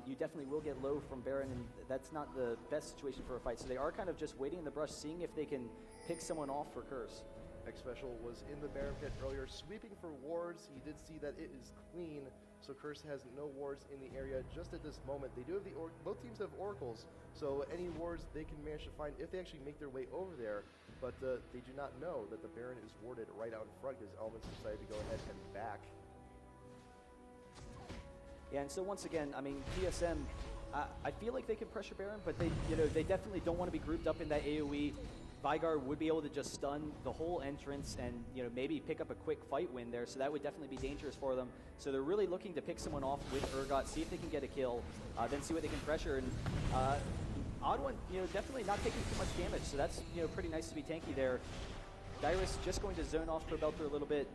You definitely will get low from Baron, and that's not the best situation for a fight. So they are kind of just waiting in the brush, seeing if they can pick someone off for Curse. Xpecial was in the Baron pit earlier, sweeping for wards. He did see that it is clean, so Curse has no wards in the area just at this moment. They do have both teams have oracles, so any wards they can manage to find if they actually make their way over there. But they do not know that the Baron is warded right out in front because Elements decided to go ahead and back. Yeah, and so once again, I mean, TSM, I feel like they can pressure Baron, but they definitely don't want to be grouped up in that AoE. Vigar would be able to just stun the whole entrance and maybe pick up a quick fight win there, so that would definitely be dangerous for them. So they're really looking to pick someone off with Urgot, see if they can get a kill, then see what they can pressure. And Odd One, definitely not taking too much damage, so that's pretty nice to be tanky there. Dyrus just going to zone off Probelter a little bit,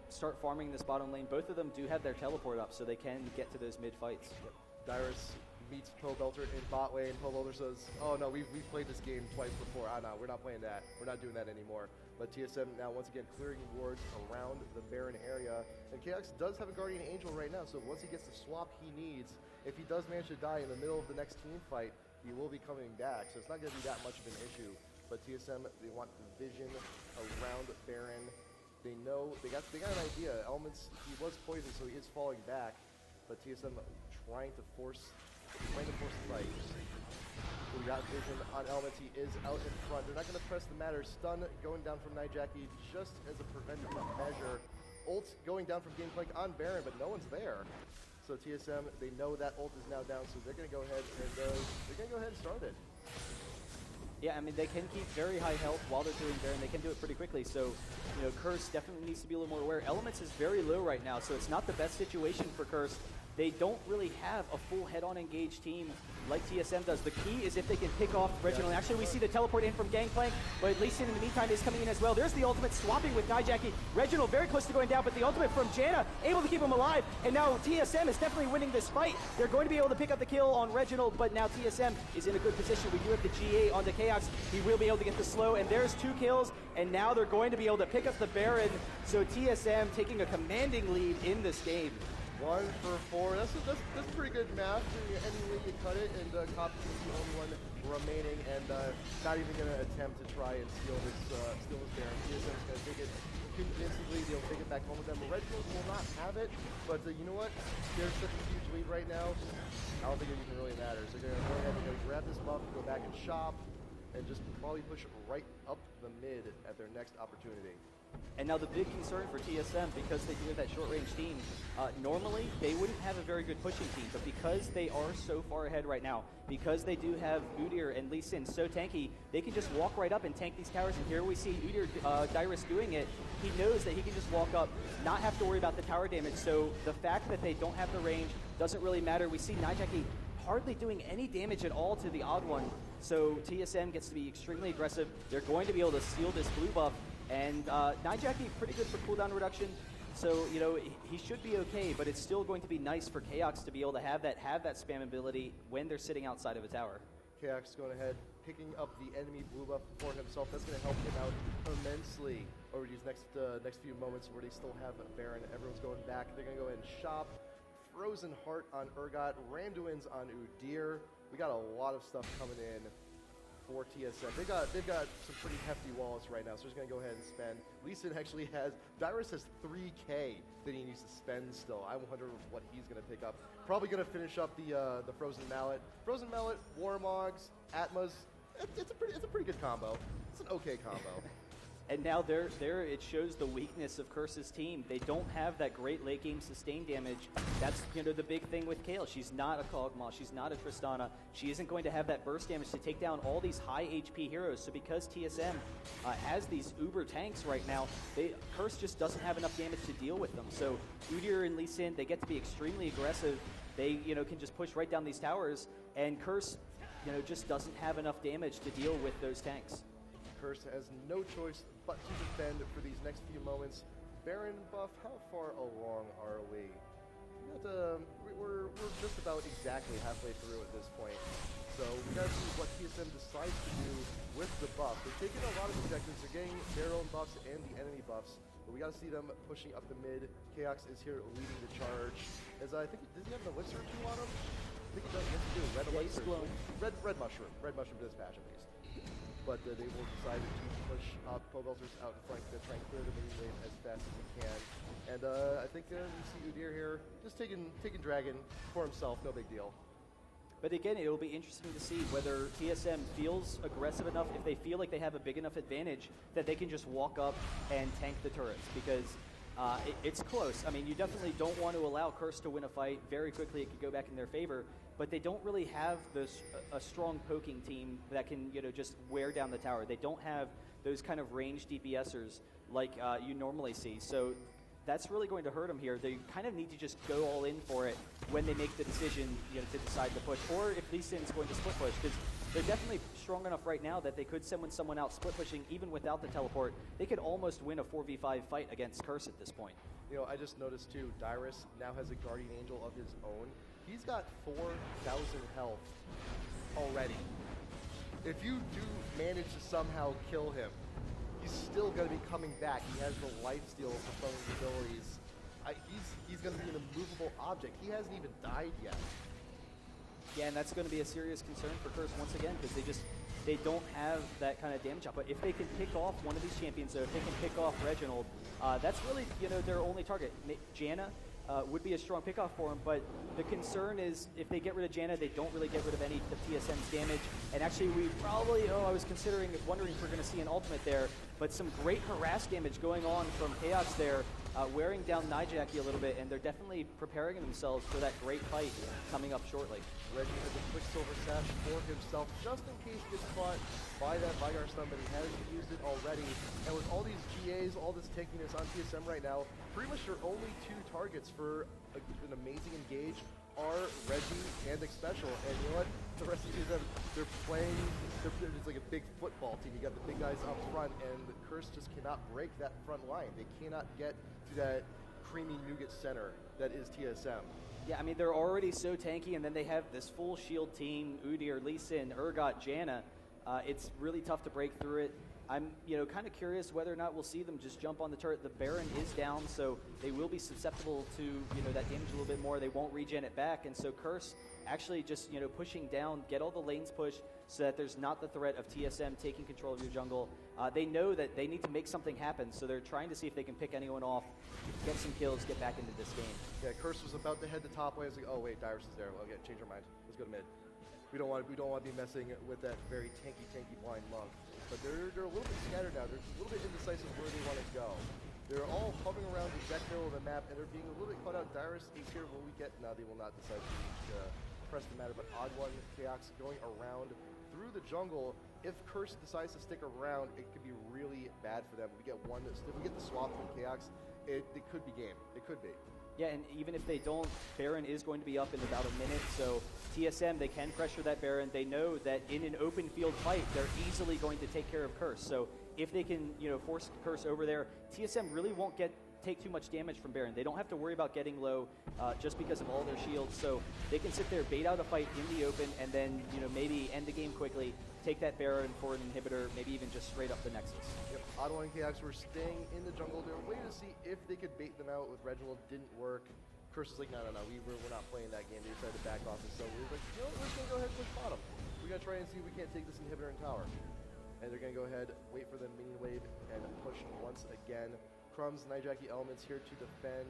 start farming this bottom lane. Both of them do have their teleport up, so they can get to those mid fights. Yep. Dyrus meets Pobelter in bot lane. Pobelter says, oh no, we've played this game twice before. No, we're not playing that. We're not doing that anymore. But TSM now once again clearing wards around the Baron area. And KX does have a Guardian Angel right now, so once he gets the swap he needs, if he does manage to die in the middle of the next team fight, he will be coming back. So it's not going to be that much of an issue. But TSM, they want the vision around Baron. They know, they got an idea. Elements, he was poisoned, so he is falling back. But TSM trying to force the fight. We got vision on Elements. He is out in front. They're not going to press the matter. Stun going down from Nijaki just as a preventive measure. Ult going down from Gangplank on Baron, but no one's there. So TSM, they know that ult is now down, so they're going to go ahead and start it. Yeah, I mean, they can keep very high health while they're doing Baron. They can do it pretty quickly, so, you know, Curse definitely needs to be a little more aware. Elements is very low right now, so it's not the best situation for Curse. They don't really have a full head-on engaged team like TSM does. The key is if they can pick off Reginald. Actually, we see the teleport in from Gangplank, but Lee Sin in the meantime is coming in as well. There's the ultimate swapping with Nijaki. Reginald very close to going down, but the ultimate from Janna able to keep him alive. And now TSM is definitely winning this fight. They're going to be able to pick up the kill on Reginald, but now TSM is in a good position. We do have the GA onto Chaos. He will be able to get the slow, and there's 2 kills, and now they're going to be able to pick up the Baron. So TSM taking a commanding lead in this game. 1 for 4. That's pretty good math. Any way you cut it, and Cop is the only one remaining, and not even going to attempt to try and steal this Baron. TSM's going to take it convincingly. They'll take it back home with them. Reginald will not have it, but you know what? There's such a huge lead right now. I don't think it even really matters. They're going to go ahead and grab this buff, go back and shop, and just probably push right up the mid at their next opportunity. And now the big concern for TSM, because they do have that short-range team, normally they wouldn't have a very good pushing team, but because they are so far ahead right now, because they do have Udyr and Lee Sin so tanky, they can just walk right up and tank these towers. And here we see Udyr, Dyrus doing it. He knows that he can just walk up, not have to worry about the tower damage. So the fact that they don't have the range doesn't really matter. We see Nijaki hardly doing any damage at all to the odd one. So TSM gets to be extremely aggressive. They're going to be able to steal this blue buff. And Nijaki pretty good for cooldown reduction, so you know he should be okay. But it's still going to be nice for Chaos to be able to have that spam ability when they're sitting outside of a tower. Chaos going ahead, picking up the enemy blue buff for himself. That's going to help him out immensely over these next few moments where they still have Baron. Everyone's going back. They're going to go ahead and shop. Frozen Heart on Urgot, Randuin's on Udyr. We got a lot of stuff coming in for TSM. They've got some pretty hefty wallets right now, so he's going to go ahead and spend. Lee Sin actually has, Dyrus has 3K that he needs to spend still. I wonder what he's going to pick up. Probably going to finish up the Frozen Mallet. Frozen Mallet, Warmogs, Atmas. It's a pretty good combo. It's an okay combo. And now there it shows the weakness of Curse's team. They don't have that great late game sustain damage. That's the big thing with Kayle. She's not a Kog'Maw. She's not a Tristana. She isn't going to have that burst damage to take down all these high HP heroes. So because TSM has these uber tanks right now, Curse just doesn't have enough damage to deal with them. So Udyr and Lee Sin, they get to be extremely aggressive. They can just push right down these towers, and Curse just doesn't have enough damage to deal with those tanks. Curse has no choice but to defend for these next few moments. Baron buff, how far along are we? We're just about exactly halfway through at this point. So we gotta see what TSM decides to do with the buff. They're taking a lot of objectives. They're getting their own buffs and the enemy buffs. But we gotta see them pushing up the mid. Chaos is here leading the charge. As I think, does he have an elixir or two on him? I think he does. He has to do red elixir. Red mushroom. Red mushroom dispatch at least. But they will decide to push up Pobelter's out in front to try and clear the mini wave as fast as he can. And I think we see Udyr here just taking Dragon for himself, no big deal. But again, it will be interesting to see whether TSM feels aggressive enough, if they feel like they have a big enough advantage that they can just walk up and tank the turrets, because it's close. I mean, you definitely don't want to allow Curse to win a fight very quickly. It could go back in their favor, but they don't really have a strong poking team that can just wear down the tower. They don't have those kind of ranged DPSers like you normally see. So that's really going to hurt them here. They kind of need to just go all in for it when they make the decision to decide to push, or if Lee Sin's going to split push, because they're definitely strong enough right now that they could send someone out split pushing even without the teleport. They could almost win a 4v5 fight against Curse at this point. I just noticed too, Dyrus now has a Guardian Angel of his own. He's got 4,000 health already. If you do manage to somehow kill him, he's still going to be coming back. He has the lifesteal for some of his abilities. He's going to be an immovable object. He hasn't even died yet. Yeah, and that's going to be a serious concern for Curse once again, because they don't have that kind of damage up. But if they can pick off one of these champions, though, if they can pick off Reginald, that's really their only target. Janna would be a strong pickoff for him, but the concern is if they get rid of Janna, they don't really get rid of any of TSM's damage. And actually, we probably, I was wondering if we're going to see an ultimate there, but some great harass damage going on from Chaos there, wearing down Nijaki a little bit, and they're definitely preparing themselves for that great fight coming up shortly. Reggie has a quick silver sash for himself, just in case he gets caught by that Vigar stun, but he hasn't used it already. And with all these GAs, all this tankiness on TSM right now, pretty much their only two targets for an amazing engage are Reggie and Xpecial. And you know what? The rest of TSM, they're playing, it's like a big football team. You got the big guys up front, and the Curse just cannot break that front line. They cannot get to that creamy nougat center that is TSM. Yeah, I mean, they're already so tanky, and then they have this full shield team, Udyr, Lee Sin, Urgot, Janna. It's really tough to break through it. I'm, kind of curious whether or not we'll see them just jump on the turret. The Baron is down, so they will be susceptible to, that damage a little bit more. They won't regen it back, and so Curse actually just, pushing down, get all the lanes pushed so that there's not the threat of TSM taking control of your jungle. They know that they need to make something happen, so they're trying to see if they can pick anyone off, get some kills, get back into this game. Yeah, Curse was about to head the top lane. I was like, oh wait, Dyrus is there. Okay, change our mind. Let's go to mid. We don't want to be messing with that very tanky blind monk. But they're a little bit scattered now. They're a little bit indecisive where they want to go. They're all hovering around the exact middle of the map, and they're being a little bit caught out. Dyrus is here. Will we get? No, they will not decide to press the matter. But Odd One, Chaos going around through the jungle. If Curse decides to stick around, it could be really bad for them. If we get the swap from Chaos, it could be game. It could be. Yeah, and even if they don't, Baron is going to be up in about a minute, so TSM, they can pressure that Baron. They know that in an open field fight, they're easily going to take care of Curse. So if they can, force Curse over there, TSM really won't take too much damage from Baron. They don't have to worry about getting low just because of all their shields. So they can sit there, bait out a fight in the open, and then, maybe end the game quickly, take that Baron for an inhibitor, maybe even just straight up the Nexus. Yep, Ottawa and Chaos were staying in the jungle. They were waiting to see if they could bait them out with Reginald. Didn't work. Curse is like, no, we're not playing that game. They decided to back off, and so we were like, we're just going to go ahead and push bottom. We're going to try and see if we can't take this inhibitor in tower. And they're going to go ahead, wait for the minion wave, and push once again. Crumbs, Nijaki Elements here to defend.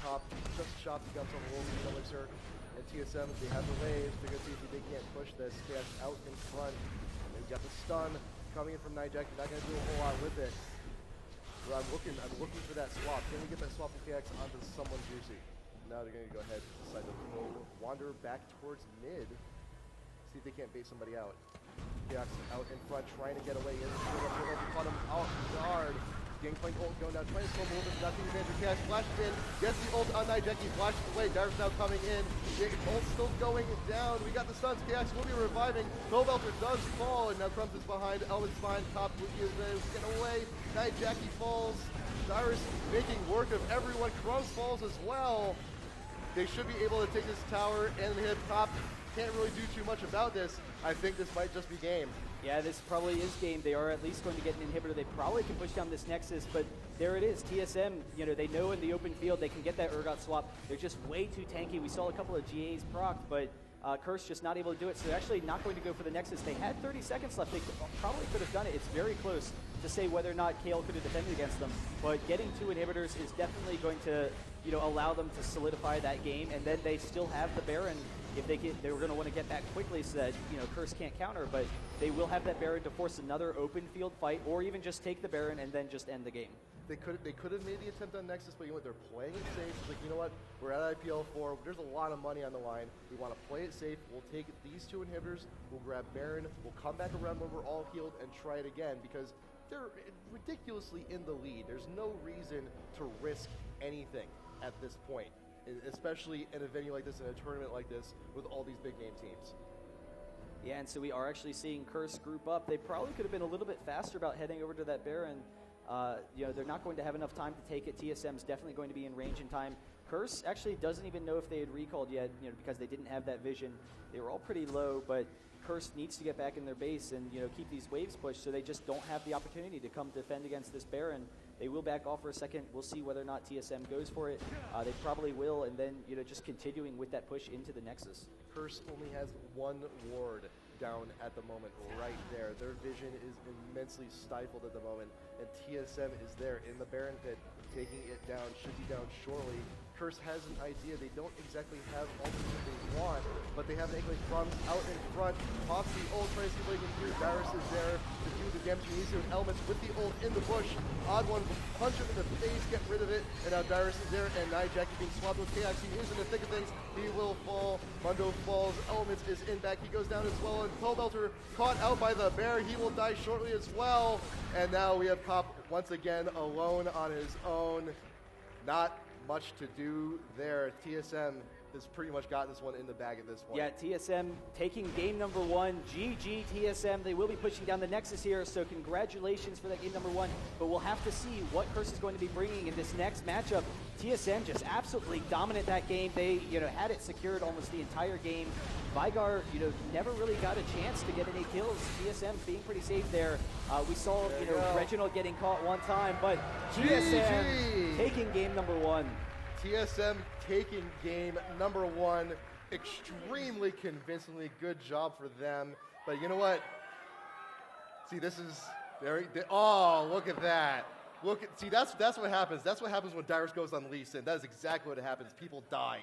Top, just shot the guns on the wolf, Elixir, and TSM, they have the waves. They're going to see if they can't push this. Chaos out in front. And they've got the stun coming in from Nijaki. Not going to do a whole lot with it. But I'm looking for that swap. Can we get that swap from Chaos onto someone juicy? Now they're going to go ahead and decide to wander back towards mid. See if they can't bait somebody out. Chaos out in front, trying to get away. Caught him off guard. Gangplank ult going down, trying to slow move it, not taking advantage of Chaos. Flashes in, gets the ult on Nijaki, flashes away. Dyrus now coming in. The ult still going down. We got the stuns. Chaos will be reviving. Belter does fall, and now Crumbs is behind. Elvin's behind. Top Wiki is there. Get away. Nijaki falls. Dyrus making work of everyone. Crumbs falls as well. They should be able to take this tower and hit top. Can't really do too much about this. I think this might just be game. Yeah, this probably is game. They are at least going to get an inhibitor. They probably can push down this Nexus, but there it is. TSM, they know in the open field they can get that Urgot swap. They're just way too tanky. We saw a couple of GAs proc, but Curse just not able to do it, so they're actually not going to go for the Nexus. They had 30 seconds left. They probably could have done it. It's very close to say whether or not Kale could have defended against them, but getting 2 inhibitors is definitely going to allow them to solidify that game, and then they still have the Baron. If they were going to want to get back quickly so that Curse can't counter, but they will have that Baron to force another open field fight, or even just take the Baron and then just end the game. They could have made the attempt on Nexus, but you know what? They're playing it safe. It's like, you know what? We're at IPL 4. There's a lot of money on the line. We want to play it safe. We'll take these 2 inhibitors. We'll grab Baron. We'll come back around when we're all healed and try it again, because they're ridiculously in the lead. There's no reason to risk anything at this point, especially in a venue like this, in a tournament like this, with all these big name teams. Yeah, and so we are actually seeing Curse group up. They probably could have been a little bit faster about heading over to that Baron. They're not going to have enough time to take it. TSM's definitely going to be in range in time. Curse actually doesn't even know if they had recalled yet, because they didn't have that vision. They were all pretty low, but Curse needs to get back in their base and keep these waves pushed, so they just don't have the opportunity to come defend against this Baron. They will back off for a second. We'll see whether or not TSM goes for it. They probably will, and then just continuing with that push into the Nexus. Curse only has one ward down at the moment right there. Their vision is immensely stifled at the moment, and TSM is there in the Baron pit, taking it down, should be down shortly. Curse has an idea. They don't exactly have all the things they want, but they have Angelic Fronts out in front. Pops the ult, tries to see what he can do. Darius is there to do the damage he needs to with Elements with the ult in the bush. Odd one, punch him in the face, get rid of it, and now Darius is there, and Nijaki being swapped with KX. He is in the thick of things. He will fall. Mundo falls. Elements is in back. He goes down as well, and Coldbelter caught out by the bear. He will die shortly as well. And now we have Cop once again alone on his own. Not much to do there. TSM has pretty much got this one in the bag at this point. Yeah, TSM taking game number 1. GG TSM. They will be pushing down the Nexus here, so congratulations for that game number 1. But we'll have to see what Curse is going to be bringing in this next matchup. TSM just absolutely dominant that game. They, had it secured almost the entire game. Vigar, never really got a chance to get any kills. TSM being pretty safe there. We saw, Reginald getting caught one time, but TSM taking game number 1. TSM taking game number 1. Extremely convincingly. Good job for them. But you know what? See, this is very... Oh, look at that. See, that's what happens. That's what happens when Darius goes on Lee Sin. That is exactly what happens. People die.